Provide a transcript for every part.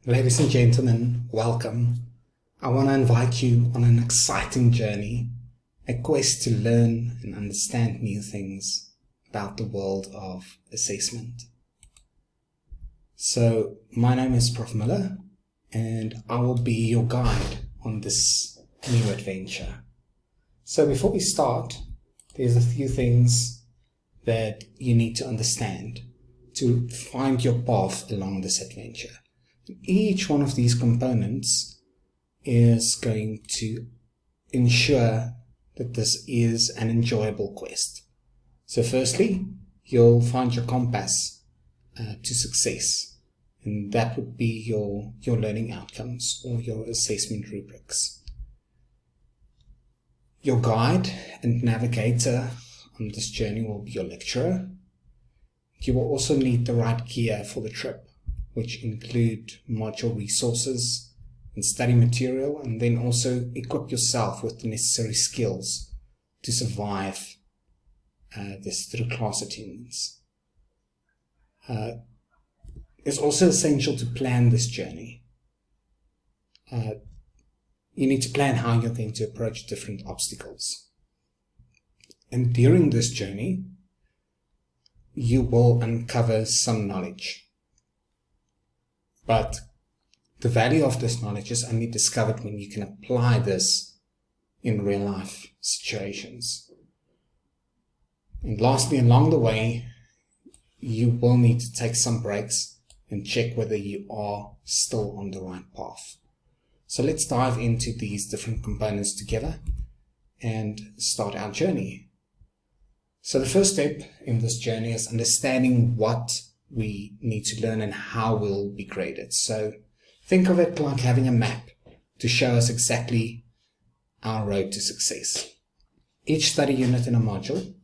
Ladies and gentlemen, welcome. I want to invite you on an exciting journey, a quest to learn and understand new things about the world of assessment. So, my name is Prof. Miller, and I will be your guide on this new adventure. So before we start, there's a few things that you need to understand to find your path along this adventure. Each one of these components is going to ensure that this is an enjoyable quest. So firstly, you'll find your compass to success, and that would be your learning outcomes or your assessment rubrics. Your guide and navigator on this journey will be your lecturer. You will also need the right gear for the trip, which include module resources and study material, and then also equip yourself with the necessary skills to survive this through class attendance. It's also essential to plan this journey. You need to plan how you're going to approach different obstacles. And during this journey, you will uncover some knowledge. But the value of this knowledge is only discovered when you can apply this in real life situations. And lastly, along the way, you will need to take some breaks and check whether you are still on the right path. So let's dive into these different components together and start our journey. So the first step in this journey is understanding what we need to learn and how we'll be graded. So think of it like having a map to show us exactly our road to success. Each study unit in a module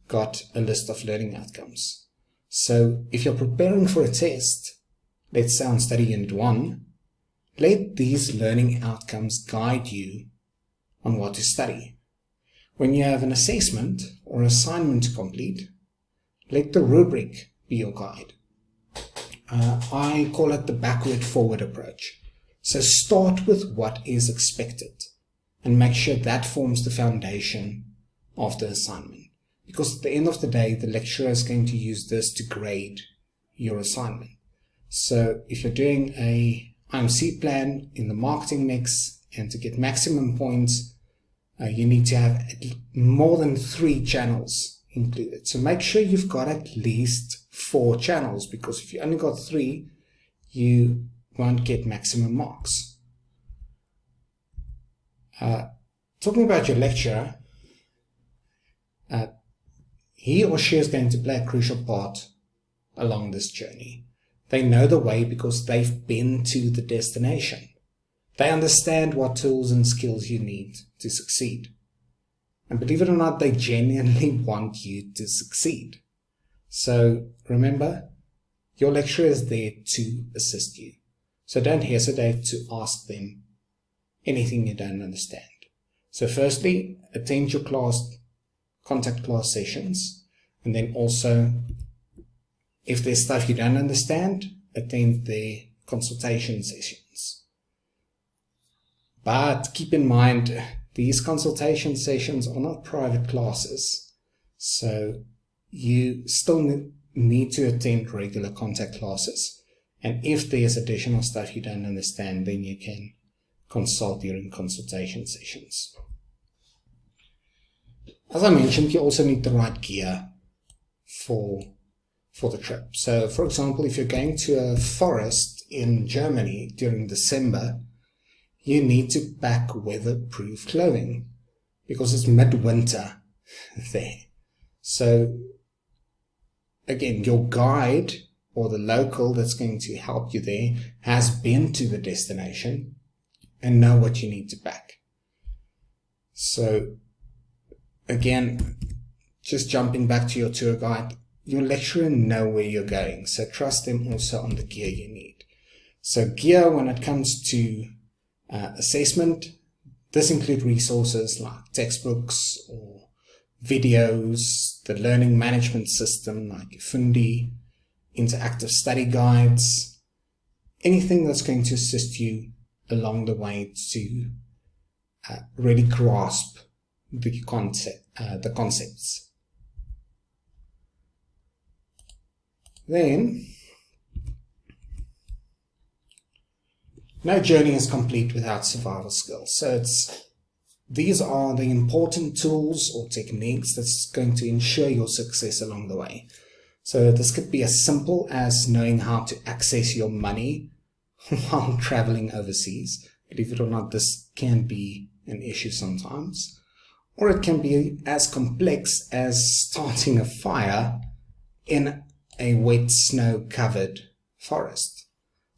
got a list of learning outcomes. So if you're preparing for a test, let's say on study unit 1, let these learning outcomes guide you on what to study. When you have an assessment or assignment to complete, let the rubric be your guide. I call it the backward-forward approach. So start with what is expected and make sure that forms the foundation of the assignment. Because at the end of the day, the lecturer is going to use this to grade your assignment. So if you're doing a IMC plan in the marketing mix, and to get maximum points, you need to have more than 3 channels included. So make sure you've got at least 4 channels, because if you only got 3, you won't get maximum marks. Talking about your lecturer, he or she is going to play a crucial part along this journey. They know the way because they've been to the destination. They understand what tools and skills you need to succeed. And believe it or not, they genuinely want you to succeed. So remember, your lecturer is there to assist you. So don't hesitate to ask them anything you don't understand. So firstly, attend your contact class sessions. And then also, if there's stuff you don't understand, attend their consultation sessions. But keep in mind, these consultation sessions are not private classes. So you still need to attend regular contact classes. And if there's additional stuff you don't understand, then you can consult during consultation sessions. As I mentioned, you also need the right gear for the trip. So for example, if you're going to a forest in Germany during December, you need to pack weatherproof clothing because it's midwinter there. So again, your guide or the local that's going to help you there has been to the destination and know what you need to pack. So again, just jumping back to your tour guide, your lecturer know where you're going, so trust them also on the gear you need. So gear, when it comes to assessment, this includes resources like textbooks or videos, the learning management system like Fundi, interactive study guides, anything that's going to assist you along the way to really grasp the concepts. Then, no journey is complete without survival skills. So these are the important tools or techniques that's going to ensure your success along the way. So this could be as simple as knowing how to access your money while traveling overseas. Believe it or not, this can be an issue sometimes. Or it can be as complex as starting a fire in a wet, snow-covered forest.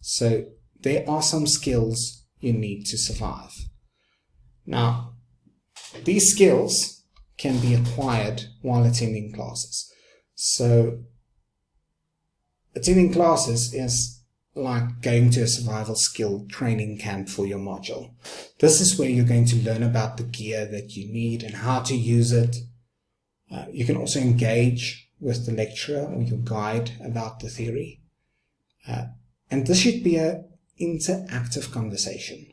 So there are some skills you need to survive. Now, these skills can be acquired while attending classes. So attending classes is like going to a survival skill training camp for your module. This is where you're going to learn about the gear that you need and how to use it. You can also engage with the lecturer or your guide about the theory. And this should be an interactive conversation.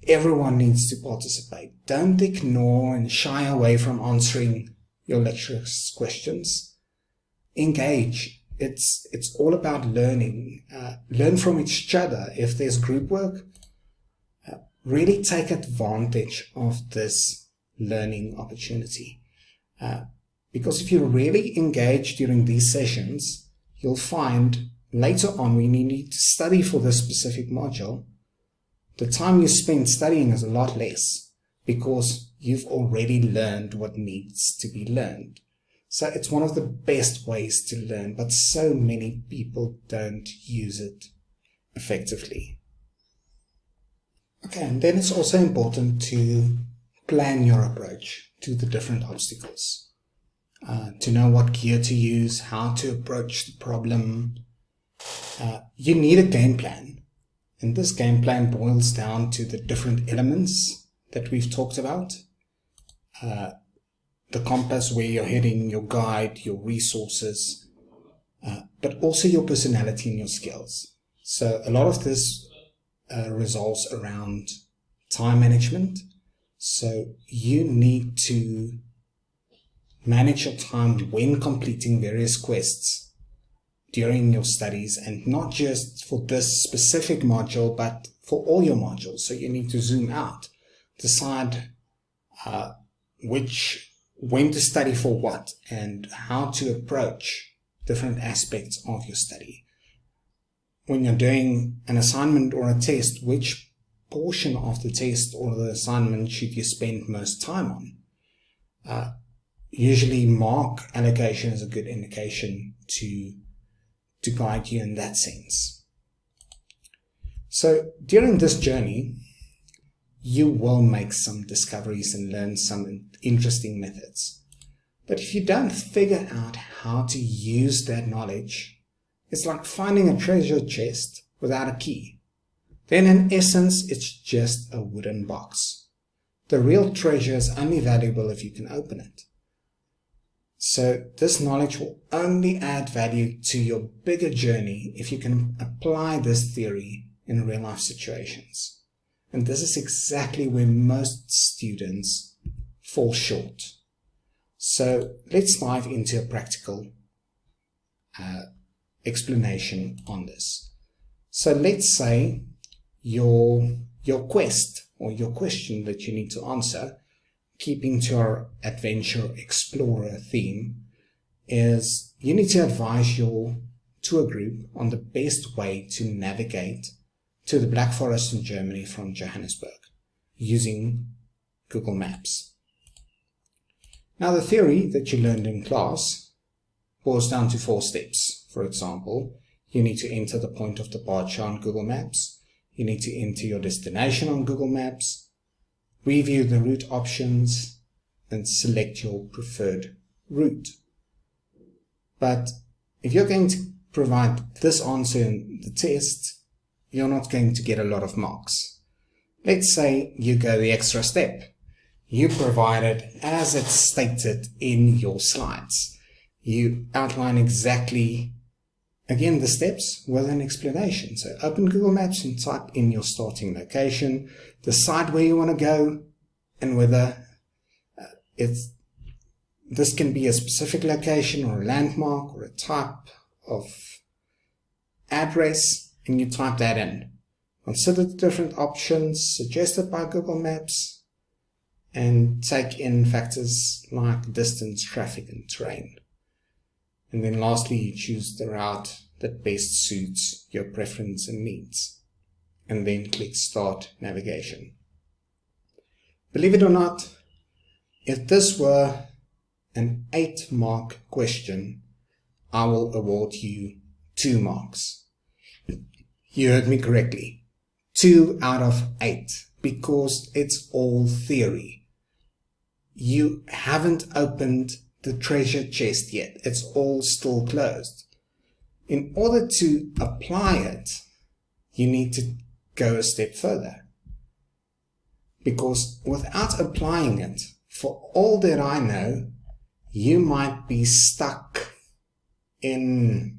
Everyone needs to participate. Don't ignore and shy away from answering your lecturer's questions. Engage. It's all about learning. Learn from each other. If there's group work, really take advantage of this learning opportunity. Because if you really engage during these sessions, you'll find later on when you need to study for this specific module, the time you spend studying is a lot less because you've already learned what needs to be learned. So it's one of the best ways to learn, but so many people don't use it effectively. Okay, and then it's also important to plan your approach to the different obstacles. To know what gear to use, how to approach the problem. You need a game plan. And this game plan boils down to the different elements that we've talked about. The compass, where you're heading, your guide, your resources, but also your personality and your skills. So a lot of this resolves around time management. So you need to manage your time when completing various quests during your studies, and not just for this specific module, but for all your modules. So you need to zoom out, decide when to study for what, and how to approach different aspects of your study. When you're doing an assignment or a test, which portion of the test or the assignment should you spend most time on? Usually mark allocation is a good indication to guide you in that sense. So during this journey, you will make some discoveries and learn some interesting methods. But if you don't figure out how to use that knowledge, it's like finding a treasure chest without a key. Then in essence, it's just a wooden box. The real treasure is only valuable if you can open it. So this knowledge will only add value to your bigger journey if you can apply this theory in real life situations. And this is exactly where most students fall short. So let's dive into a practical explanation on this. So let's say your quest or your question that you need to answer, keeping to our adventure explorer theme, is you need to advise your tour group on the best way to navigate to the Black Forest in Germany from Johannesburg using Google Maps. Now the theory that you learned in class boils down to 4 steps. For example, you need to enter the point of departure on Google Maps. You need to enter your destination on Google Maps, review the route options, and select your preferred route. But if you're going to provide this answer in the test, you're not going to get a lot of marks. Let's say you go the extra step. You provide it as it's stated in your slides. You outline exactly again, the steps with an explanation. So open Google Maps and type in your starting location, decide where you want to go, and whether this can be a specific location or a landmark or a type of address, and you type that in. Consider the different options suggested by Google Maps and take in factors like distance, traffic, and terrain. And then lastly, you choose the route that best suits your preference and needs. And then click Start Navigation. Believe it or not, if this were an 8-mark question, I will award you 2 marks. You heard me correctly. 2 out of 8, because it's all theory. You haven't opened the treasure chest yet. It's all still closed. In order to apply it, you need to go a step further. Because without applying it, for all that I know, you might be stuck in,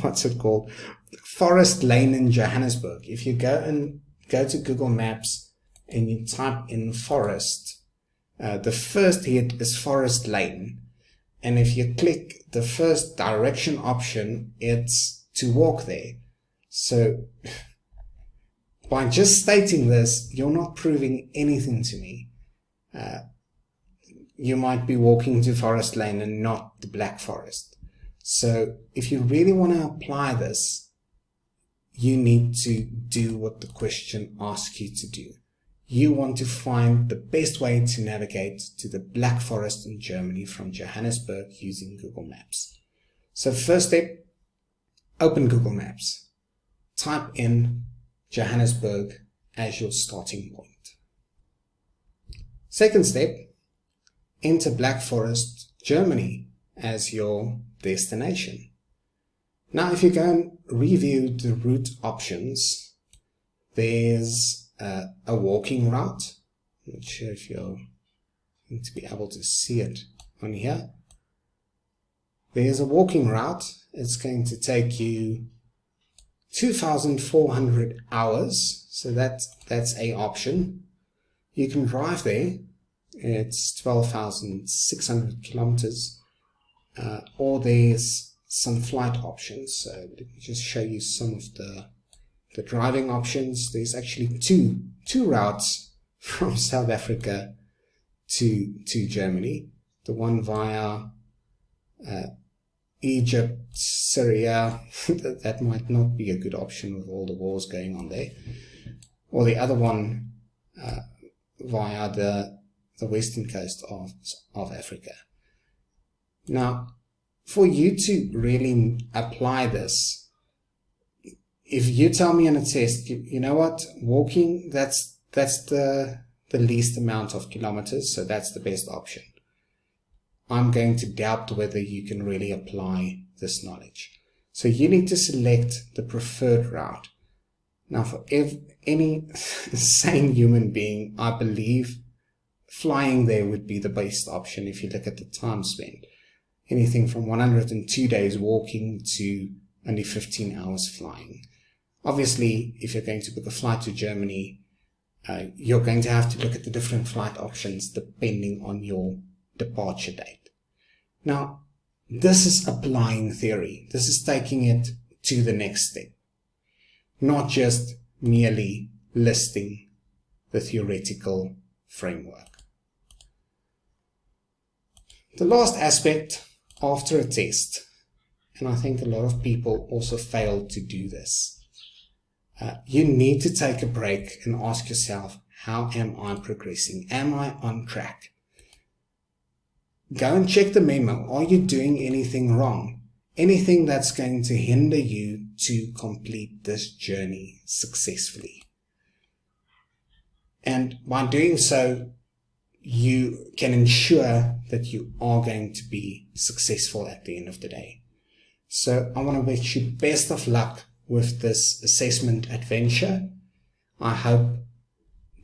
what's it called? Forest Lane in Johannesburg. If you go to Google Maps and you type in forest, the first hit is Forest Lane. And if you click the first direction option, it's to walk there. So by just stating this, you're not proving anything to me. You might be walking to Forest Lane and not the Black Forest. So if you really want to apply this, you need to do what the question asks you to do. You want to find the best way to navigate to the Black Forest in Germany from Johannesburg using Google Maps. So first step, open Google Maps. Type in Johannesburg as your starting point. Second step, enter Black Forest, Germany as your destination. Now, if you go and review the route options, there's a walking route. I'm not sure if you're going to be able to see it on here. There's a walking route. It's going to take you 2,400 hours. So that's a option. You can drive there. It's 12,600 kilometers. Or there's some flight options. So let me just show you some of the driving options. There's actually two routes from South Africa to Germany. The one via Egypt, Syria, that might not be a good option with all the wars going on there. Or the other one via the western coast of Africa. Now, for you to really apply this, if you tell me in a test, you know what, walking, that's the least amount of kilometers, so that's the best option. I'm going to doubt whether you can really apply this knowledge. So you need to select the preferred route. Now, for any sane human being, I believe flying there would be the best option if you look at the time spent. Anything from 102 days walking to only 15 hours flying. Obviously, if you're going to book a flight to Germany, you're going to have to look at the different flight options depending on your departure date. Now, this is applying theory. This is taking it to the next step, not just merely listing the theoretical framework. The last aspect after a test, and I think a lot of people also fail to do this, you need to take a break and ask yourself, how am I progressing? Am I on track? Go and check the memo. Are you doing anything wrong? Anything that's going to hinder you to complete this journey successfully? And by doing so, you can ensure that you are going to be successful at the end of the day. So I want to wish you best of luck with this assessment adventure. I hope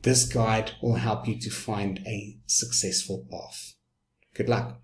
this guide will help you to find a successful path. Good luck.